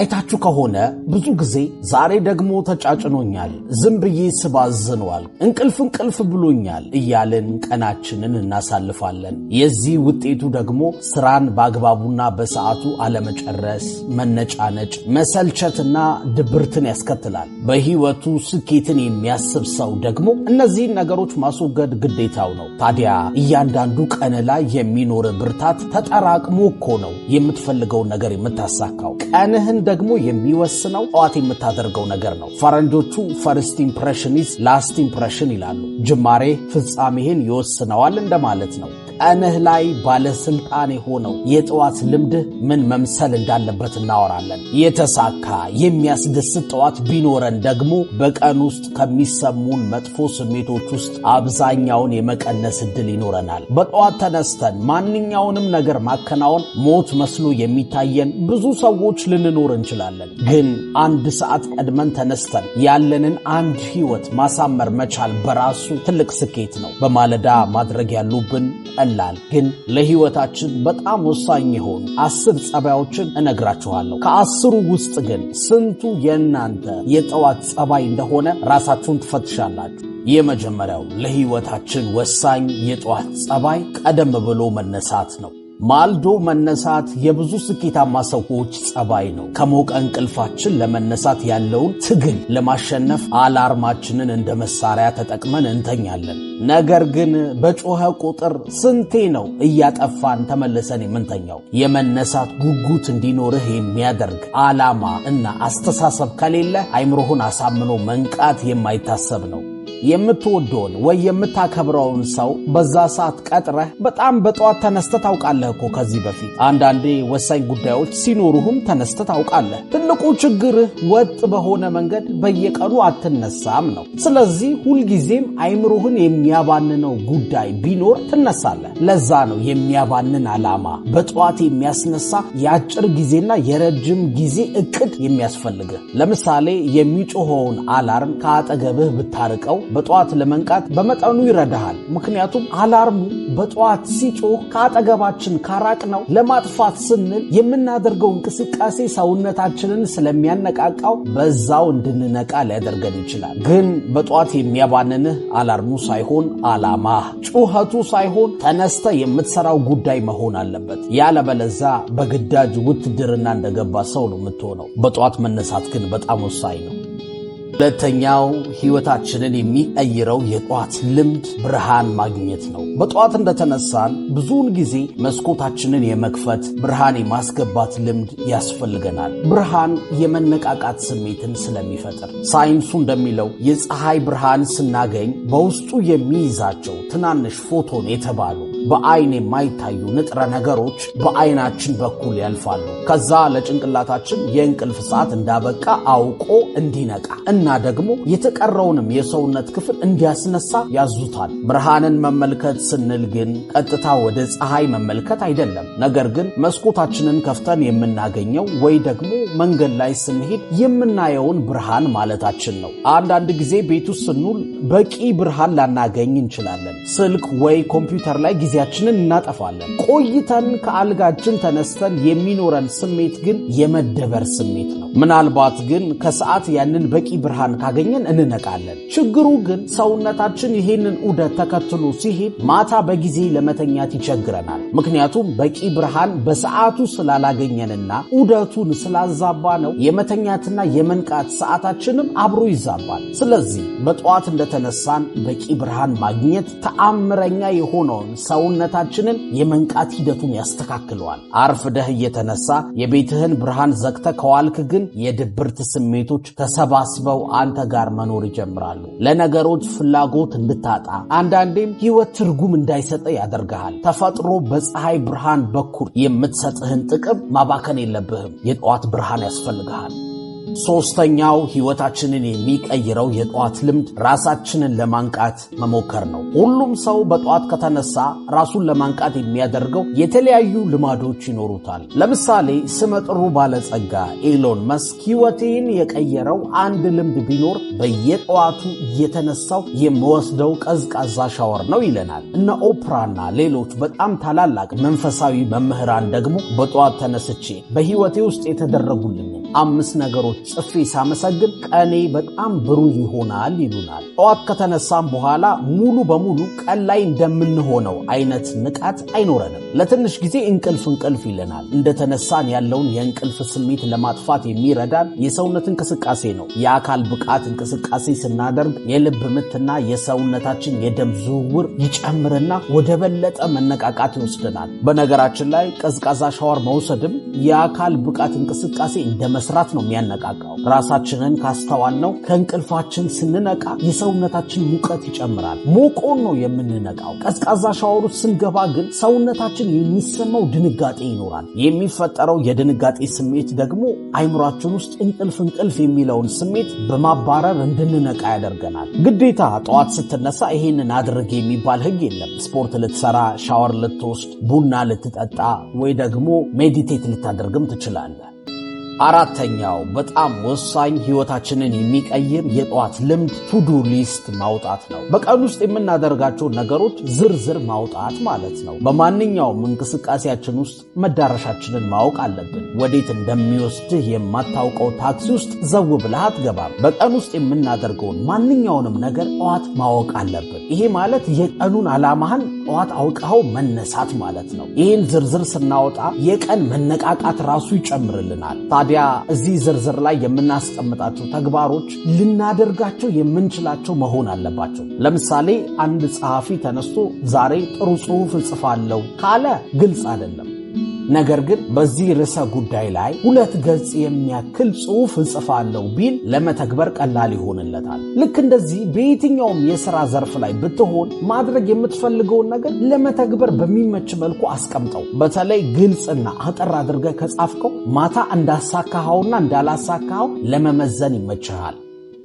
አይታችሁ ከሆነ ብዙ ጊዜ ዛሬ ደግሞ ተጫጭኖኛል፣ ዝም ብዬ ስባዝነዋል፣ እንቅልፍ ብሎኛል እያልን ቀናችንን እናሳልፋለን። የዚህ ውጤቱ ደግሞ ስራን በአግባቡና በሰዓቱ አለመጨረስ፣ መነጫነጭ፣ መሰልቸትና ድብርትን ያስከትላል። በህይወቱ ስኬትን የሚያስብ ሰው ደግሞ እነዚህን ነገሮች ማስወገድ ግዴታው ነው። ታዲያ እያንዳንዱ ቀን ላይ የሚኖር ብርታት ተጠራቅሞ እኮ ነው የምትፈልገውን ነገር የምታሳካው። ቀንህን ደግሞ የሚወስነው ጠዋት የምታደርገው ነገር ነው። ፈረንጆቹ ፈርስት ኢምፕሬሽን ኢዝ ላስት ኢምፕሬሽን ይላሉ። ጅማሬ ፍጻሜህን ይወስነዋል እንደማለት ነው። ቀንህ ላይ ባለስልጣን የሆነው የጠዋት ልምድህ ምን መምሰል እንዳለበት እናወራለን። የተሳካ የሚያስደስት ጠዋት ቢኖረን ደግሞ በቀን ውስጥ ከሚሰሙን መጥፎ ስሜቶች ውስጥ አብዛኛውን የመቀነስ ዕድል ይኖረናል። በጠዋት ተነስተን ማንኛውንም ነገር ማከናወን ሞት መስሎ የሚታየን ብዙ ሰዎች ልንኖር እንችላለን። ግን 1 ሰዓት ቀድመን ተነስተን ያለንን አንድ ህይወት ማሳመር መቻል በራሱ ትልቅ ስኬት ነው። በማለዳ ማድረግ ያሉብን ቀላል ግን ለህይወታችን በጣም ወሳኝ የሆኑ 10 ጸባዮችን እነግራችኋለሁ። ከ10ሩ ውስጥ ግን ስንቱ የእናንተ የጠዋት ጸባይ እንደሆነ ራሳችሁን ትፈትሻላችሁ። የመጀመሪያው ለህይወታችን ወሳኝ የጠዋት ጸባይ ቀደም ብሎ መነሳት ነው። ማልዶ መነሳት የብዙ ስኬታማ ሰዎች ጸባይ ነው። ከሞቀ እንቅልፋችን ለመነሳት ያለውን ትግል ለማሸነፍ አላርማችንን እንደ መሳሪያ ተጠቅመን እንተኛለን። ነገር ግን በጮኸ ቁጥር ስንቴ ነው እያጠፋን ተመልሰን የምንተኛው? የመነሳት ጉጉት እንዲኖርህ የሚያደርግ ዓላማ እና አስተሳሰብ ከሌለ አይምሮህን አሳምኖ መንቃት የማይታሰብ ነው። የምትወደውን ወይ የምታከብረውን ሰው በዛ ሰዓት ቀጥረህ በጣም በጠዋት ተነስተህ ታውቃለህ እኮ ከዚህ በፊት። አንዳንዴ ወሳኝ ጉዳዮች ሲኖሩህም ተነስተህ ታውቃለህ። ትልቁ ችግርህ ወጥ በሆነ መንገድ በየቀኑ አትነሳም ነው። ስለዚህ ሁልጊዜም አይምሮህን የሚያባንነው ጉዳይ ቢኖር ትነሳለህ። ለዛ ነው የሚያባንን ዓላማ፣ በጠዋት የሚያስነሳ የአጭር ጊዜና የረጅም ጊዜ እቅድ የሚያስፈልግህ። ለምሳሌ የሚጮኸውን አላርም ከአጠገብህ ብታርቀው በጠዋት ለመንቃት በመጠኑ ይረዳሃል። ምክንያቱም አላርሙ በጠዋት ሲጮህ ከአጠገባችን ካራቅ ነው ለማጥፋት ስንል የምናደርገው እንቅስቃሴ ሰውነታችንን ስለሚያነቃቃው በዛው እንድንነቃ ሊያደርገን ይችላል። ግን በጠዋት የሚያባንንህ አላርሙ ሳይሆን ዓላማህ፣ ጩኸቱ ሳይሆን ተነስተ የምትሰራው ጉዳይ መሆን አለበት። ያለበለዛ በግዳጅ ውትድርና እንደገባ ሰው ነው የምትሆነው። በጠዋት መነሳት ግን በጣም ወሳኝ ነው። ሁለተኛው ህይወታችንን የሚቀይረው የጠዋት ልምድ ብርሃን ማግኘት ነው። በጠዋት እንደተነሳን ብዙውን ጊዜ መስኮታችንን የመክፈት ብርሃን የማስገባት ልምድ ያስፈልገናል። ብርሃን የመነቃቃት ስሜትን ስለሚፈጥር ሳይንሱ እንደሚለው የፀሐይ ብርሃን ስናገኝ በውስጡ የሚይዛቸው ትናንሽ ፎቶን የተባሉ በአይን የማይታዩ ንጥረ ነገሮች በአይናችን በኩል ያልፋሉ። ከዛ ለጭንቅላታችን የእንቅልፍ ሰዓት እንዳበቃ አውቆ እንዲነቃ እና ደግሞ የተቀረውንም የሰውነት ክፍል እንዲያስነሳ ያዙታል። ብርሃንን መመልከት ስንል ግን ቀጥታ ወደ ፀሐይ መመልከት አይደለም። ነገር ግን መስኮታችንን ከፍተን የምናገኘው ወይ ደግሞ መንገድ ላይ ስንሄድ የምናየውን ብርሃን ማለታችን ነው። አንዳንድ ጊዜ ቤት ውስጥ ስንውል በቂ ብርሃን ላናገኝ እንችላለን። ስልክ ወይ ኮምፒውተር ላይ ጊዜያችንን እናጠፋለን። ቆይተን ከአልጋችን ተነስተን የሚኖረን ስሜት ግን የመደበር ስሜት ነው። ምናልባት ግን ከሰዓት ያንን በቂ ብርሃን ካገኘን እንነቃለን። ችግሩ ግን ሰውነታችን ይሄንን ዑደት ተከትሎ ሲሄድ ማታ በጊዜ ለመተኛት ይቸግረናል። ምክንያቱም በቂ ብርሃን በሰዓቱ ስላላገኘንና ዑደቱን ስላዛባ ነው። የመተኛትና የመንቃት ሰዓታችንም አብሮ ይዛባል። ስለዚህ በጠዋት እንደተነሳን በቂ ብርሃን ማግኘት ተአምረኛ የሆነውን ሰውነታችንን የመንቃት ሂደቱን ያስተካክለዋል። አርፍደህ እየተነሳ የቤትህን ብርሃን ዘግተህ ከዋልክ ግን የድብርት ስሜቶች ተሰባስበው አንተ ጋር መኖር ይጀምራሉ። ለነገሮች ፍላጎት እንድታጣ፣ አንዳንዴም ህይወት ትርጉም እንዳይሰጥ ያደርግሃል። ተፈጥሮ በፀሐይ ብርሃን በኩል የምትሰጥህን ጥቅም ማባከን የለብህም። የጠዋት ብርሃን ያስፈልግሃል። ሶስተኛው ህይወታችንን የሚቀይረው የጠዋት ልምድ ራሳችንን ለማንቃት መሞከር ነው። ሁሉም ሰው በጠዋት ከተነሳ ራሱን ለማንቃት የሚያደርገው የተለያዩ ልማዶች ይኖሩታል። ለምሳሌ ስመጥሩ ባለጸጋ ኤሎን መስክ ህይወቴን የቀየረው አንድ ልምድ ቢኖር በየጠዋቱ እየተነሳው የምወስደው ቀዝቃዛ ሻወር ነው ይለናል። እነ ኦፕራና ሌሎች በጣም ታላላቅ መንፈሳዊ መምህራን ደግሞ በጠዋት ተነስቼ በህይወቴ ውስጥ የተደረጉልኝ 5 ነገሮች ጽፌ ሳመሰግን ቀኔ በጣም ብሩህ ይሆናል ይሉናል። ጠዋት ከተነሳም በኋላ ሙሉ በሙሉ ቀን ላይ እንደምንሆነው አይነት ንቃት አይኖረንም። ለትንሽ ጊዜ እንቅልፍ ይለናል። እንደተነሳን ያለውን የእንቅልፍ ስሜት ለማጥፋት የሚረዳን የሰውነት እንቅስቃሴ ነው። የአካል ብቃት እንቅስቃሴ ስናደርግ የልብ ምትና የሰውነታችን የደም ዝውውር ይጨምርና ወደ በለጠ መነቃቃት ይወስደናል። በነገራችን ላይ ቀዝቃዛ ሻወር መውሰድም የአካል ብቃት እንቅስቃሴ እንደ መስራት ነው የሚያነቃቃው። ራሳችንን ካስተዋልነው ከእንቅልፋችን ስንነቃ የሰውነታችን ሙቀት ይጨምራል። ሞቆን ነው የምንነቃው። ቀዝቃዛ ሻወር ውስጥ ስንገባ ግን ሰውነታችን የሚሰማው ድንጋጤ ይኖራል። የሚፈጠረው የድንጋጤ ስሜት ደግሞ አይምሯችን ውስጥ እንቅልፍ የሚለውን ስሜት በማባረር እንድንነቃ ያደርገናል። ግዴታ ጠዋት ስትነሳ ይሄንን አድርግ የሚባል ህግ የለም። ስፖርት ልትሰራ፣ ሻወር ልትወስድ፣ ቡና ልትጠጣ ወይ ደግሞ ሜዲቴት ልታደርግም ትችላለህ። 4ኛው በጣም ወሳኝ ህይወታችንን የሚቀይር የጠዋት ልምድ ቱዱ ሊስት ማውጣት ነው። በቀን ውስጥ የምናደርጋቸው ነገሮች ዝርዝር ማውጣት ማለት ነው። በማንኛውም እንቅስቃሴያችን ውስጥ መዳረሻችንን ማወቅ አለብን። ወዴት እንደሚወስድህ የማታውቀው ታክሲ ውስጥ ዘው ብለህ አትገባም። በቀን ውስጥ የምናደርገውን ማንኛውንም ነገር ጠዋት ማወቅ አለብን። ይሄ ማለት የቀኑን ዓላማህን ጠዋት አውቀኸው መነሳት ማለት ነው። ይህን ዝርዝር ስናወጣ የቀን መነቃቃት ራሱ ይጨምርልናል። ታዲያ እዚህ ዝርዝር ላይ የምናስቀምጣቸው ተግባሮች ልናደርጋቸው የምንችላቸው መሆን አለባቸው። ለምሳሌ አንድ ጸሐፊ ተነስቶ ዛሬ ጥሩ ጽሑፍ እጽፋለሁ ካለ ግልጽ አይደለም። ነገር ግን በዚህ ርዕሰ ጉዳይ ላይ 2 ገጽ የሚያክል ጽሑፍ እጽፋለሁ ቢል ለመተግበር ቀላል ይሆንለታል። ልክ እንደዚህ በየትኛውም የሥራ ዘርፍ ላይ ብትሆን ማድረግ የምትፈልገውን ነገር ለመተግበር በሚመች መልኩ አስቀምጠው። በተለይ ግልጽና አጠር አድርገህ ከጻፍከው ማታ እንዳሳካኸውና እንዳላሳካኸው ለመመዘን ይመችሃል።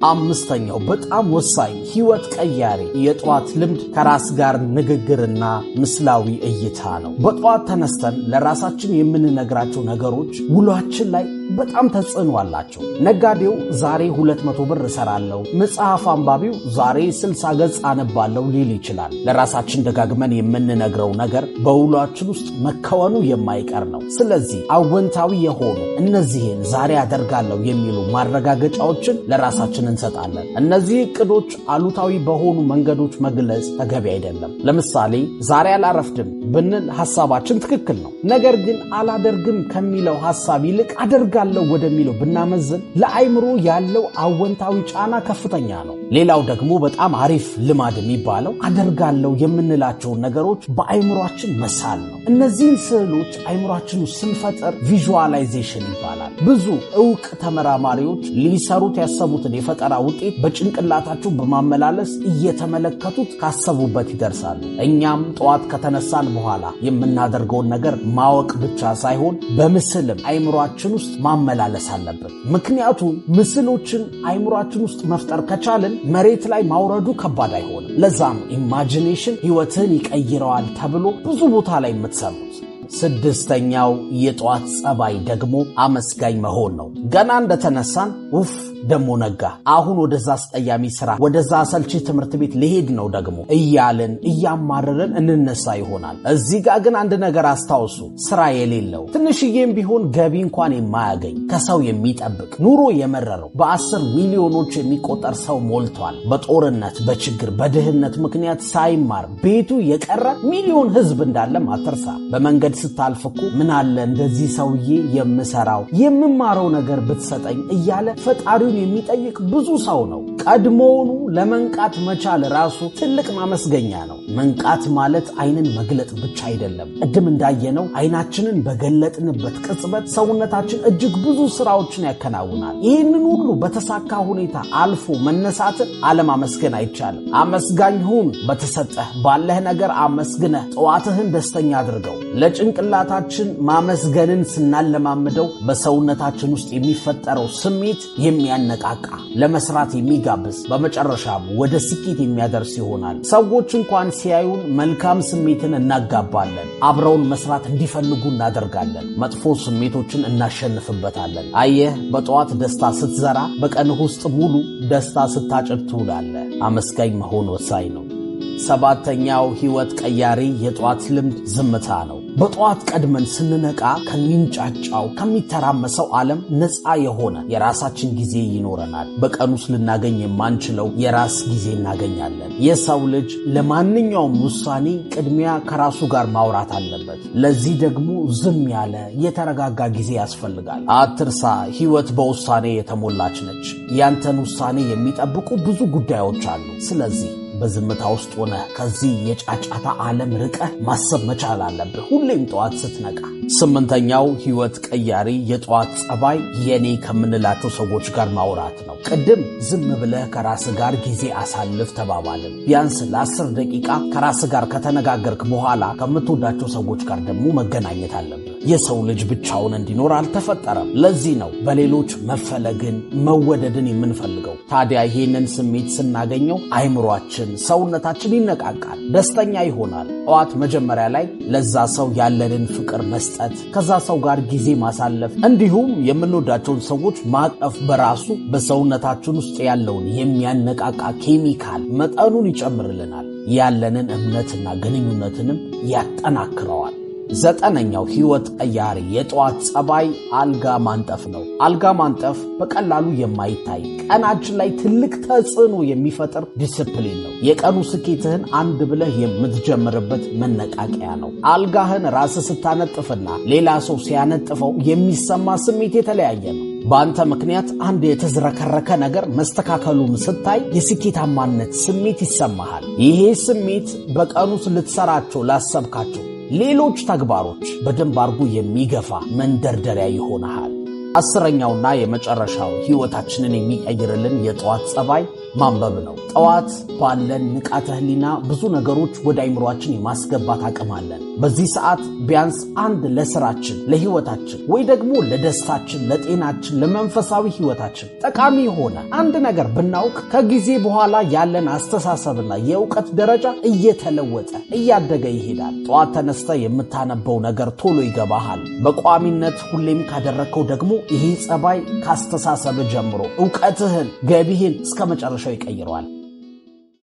5ኛው በጣም ወሳኝ ህይወት ቀያሪ የጠዋት ልምድ ከራስ ጋር ንግግርና ምስላዊ እይታ ነው። በጠዋት ተነስተን ለራሳችን የምንነግራቸው ነገሮች ውሏችን ላይ በጣም ተጽዕኖ አላቸው። ነጋዴው ዛሬ 200 ብር እሰራለሁ፣ መጽሐፍ አንባቢው ዛሬ 60 ገጽ አነባለሁ ሊል ይችላል። ለራሳችን ደጋግመን የምንነግረው ነገር በውሏችን ውስጥ መከወኑ የማይቀር ነው። ስለዚህ አወንታዊ የሆኑ እነዚህን ዛሬ አደርጋለሁ የሚሉ ማረጋገጫዎችን ለራሳችን እንሰጣለን። እነዚህ እቅዶች አሉታዊ በሆኑ መንገዶች መግለጽ ተገቢ አይደለም። ለምሳሌ ዛሬ አላረፍድም ብንል ሐሳባችን ትክክል ነው። ነገር ግን አላደርግም ከሚለው ሐሳብ ይልቅ አደርጋለሁ ወደሚለው ብናመዝን ለአይምሮ ያለው አወንታዊ ጫና ከፍተኛ ነው። ሌላው ደግሞ በጣም አሪፍ ልማድ የሚባለው አደርጋለሁ የምንላቸውን ነገሮች በአይምሯችን መሳል ነው። እነዚህን ስዕሎች አይምሯችን ውስጥ ስንፈጥር ቪዥዋላይዜሽን ይባላል። ብዙ ዕውቅ ተመራማሪዎች ሊሰሩት ያሰቡትን የፈጠራ ውጤት በጭንቅላታቸው በማመላለስ እየተመለከቱት ካሰቡበት ይደርሳሉ። እኛም ጠዋት ከተነሳን በኋላ የምናደርገውን ነገር ማወቅ ብቻ ሳይሆን በምስልም አይምሯችን ውስጥ ማመላለስ አለብን። ምክንያቱም ምስሎችን አይምሯችን ውስጥ መፍጠር ከቻልን መሬት ላይ ማውረዱ ከባድ አይሆንም። ለዛም ኢማጂኔሽን ሕይወትን ይቀይረዋል ተብሎ ብዙ ቦታ ላይ የምትሰሙት። 6ኛው የጠዋት ጸባይ ደግሞ አመስጋኝ መሆን ነው። ገና እንደተነሳን ውፍ ደሞ ነጋ፣ አሁን ወደዛ አስቀያሚ ስራ፣ ወደዛ አሰልቺ ትምህርት ቤት ልሄድ ነው ደግሞ እያልን እያማረርን እንነሳ ይሆናል። እዚህ ጋር ግን አንድ ነገር አስታውሱ። ስራ የሌለው ትንሽዬም ቢሆን ገቢ እንኳን የማያገኝ ከሰው የሚጠብቅ ኑሮ የመረረው በ10 ሚሊዮኖች የሚቆጠር ሰው ሞልቷል። በጦርነት በችግር በድህነት ምክንያት ሳይማር ቤቱ የቀረ ሚሊዮን ህዝብ እንዳለም አትርሳ። በመንገድ ስታልፍኩ ምን አለ እንደዚህ ሰውዬ የምሰራው የምማረው ነገር ብትሰጠኝ እያለ ፈጣሪውን የሚጠይቅ ብዙ ሰው ነው። ቀድሞውኑ ለመንቃት መቻል ራሱ ትልቅ ማመስገኛ ነው። መንቃት ማለት አይንን መግለጥ ብቻ አይደለም። ቅድም እንዳየነው አይናችንን በገለጥንበት ቅጽበት ሰውነታችን እጅግ ብዙ ስራዎችን ያከናውናል። ይህንን ሁሉ በተሳካ ሁኔታ አልፎ መነሳትን አለማመስገን አይቻልም። አመስጋኝ ሁን። በተሰጠህ ባለህ ነገር አመስግነህ ጠዋትህን ደስተኛ አድርገው። ለጭንቅላታችን ማመስገንን ስናለማምደው በሰውነታችን ውስጥ የሚፈጠረው ስሜት የሚያነቃቃ፣ ለመስራት የሚጋብዝ፣ በመጨረሻም ወደ ስኬት የሚያደርስ ይሆናል። ሰዎች እንኳን ሲያዩን መልካም ስሜትን እናጋባለን። አብረውን መስራት እንዲፈልጉ እናደርጋለን። መጥፎ ስሜቶችን እናሸንፍበታለን። አየህ፣ በጠዋት ደስታ ስትዘራ በቀንህ ውስጥ ሙሉ ደስታ ስታጭድ ትውላለህ። አመስጋኝ መሆን ወሳኝ ነው። 7ኛው ሕይወት ቀያሪ የጠዋት ልምድ ዝምታ ነው። በጠዋት ቀድመን ስንነቃ ከሚንጫጫው ከሚተራመሰው ዓለም ነፃ የሆነ የራሳችን ጊዜ ይኖረናል። በቀን ውስጥ ልናገኝ የማንችለው የራስ ጊዜ እናገኛለን። የሰው ልጅ ለማንኛውም ውሳኔ ቅድሚያ ከራሱ ጋር ማውራት አለበት። ለዚህ ደግሞ ዝም ያለ የተረጋጋ ጊዜ ያስፈልጋል። አትርሳ፣ ሕይወት በውሳኔ የተሞላች ነች። ያንተን ውሳኔ የሚጠብቁ ብዙ ጉዳዮች አሉ። ስለዚህ በዝምታ ውስጥ ሆነ ከዚህ የጫጫታ ዓለም ርቀህ ማሰብ መቻል አለብህ ሁሌም ጠዋት ስትነቃ። ስምንተኛው ሕይወት ቀያሪ የጠዋት ጸባይ የኔ ከምንላቸው ሰዎች ጋር ማውራት ነው። ቅድም ዝም ብለህ ከራስ ጋር ጊዜ አሳልፍ ተባባልን። ቢያንስ ለ10 ደቂቃ ከራስ ጋር ከተነጋገርክ በኋላ ከምትወዳቸው ሰዎች ጋር ደግሞ መገናኘት አለብህ። የሰው ልጅ ብቻውን እንዲኖር አልተፈጠረም። ለዚህ ነው በሌሎች መፈለግን መወደድን የምንፈልገው። ታዲያ ይህንን ስሜት ስናገኘው አይምሯችን ሰውነታችን ይነቃቃል፣ ደስተኛ ይሆናል። ጠዋት መጀመሪያ ላይ ለዛ ሰው ያለንን ፍቅር መስጠት፣ ከዛ ሰው ጋር ጊዜ ማሳለፍ እንዲሁም የምንወዳቸውን ሰዎች ማቀፍ በራሱ በሰውነታችን ውስጥ ያለውን የሚያነቃቃ ኬሚካል መጠኑን ይጨምርልናል። ያለንን እምነትና ግንኙነትንም ያጠናክረዋል። ዘጠነኛው ሕይወት ቀያሪ የጠዋት ጸባይ አልጋ ማንጠፍ ነው። አልጋ ማንጠፍ በቀላሉ የማይታይ ቀናችን ላይ ትልቅ ተጽዕኖ የሚፈጥር ዲስፕሊን ነው። የቀኑ ስኬትህን አንድ ብለህ የምትጀምርበት መነቃቂያ ነው። አልጋህን ራስህ ስታነጥፍና ሌላ ሰው ሲያነጥፈው የሚሰማ ስሜት የተለያየ ነው። በአንተ ምክንያት አንድ የተዝረከረከ ነገር መስተካከሉን ስታይ የስኬታማነት ስሜት ይሰማሃል። ይሄ ስሜት በቀኑ ልትሰራቸው ላሰብካቸው ሌሎች ተግባሮች በደንብ አድርጎ የሚገፋ መንደርደሪያ ይሆናል። አስረኛውና የመጨረሻው ሕይወታችንን የሚቀይርልን የጠዋት ጸባይ ማንበብ ነው። ጠዋት ባለን ንቃተ ህሊና ብዙ ነገሮች ወደ አይምሯችን የማስገባት አቅም አለን። በዚህ ሰዓት ቢያንስ አንድ ለስራችን፣ ለሕይወታችን ወይ ደግሞ ለደስታችን፣ ለጤናችን፣ ለመንፈሳዊ ሕይወታችን ጠቃሚ የሆነ አንድ ነገር ብናውቅ ከጊዜ በኋላ ያለን አስተሳሰብና የእውቀት ደረጃ እየተለወጠ እያደገ ይሄዳል። ጠዋት ተነስተ የምታነበው ነገር ቶሎ ይገባሃል። በቋሚነት ሁሌም ካደረግከው ደግሞ ይሄ ጸባይ ካስተሳሰብ ጀምሮ ዕውቀትህን፣ ገቢህን እስከ መጨረሻው ይቀይረዋል።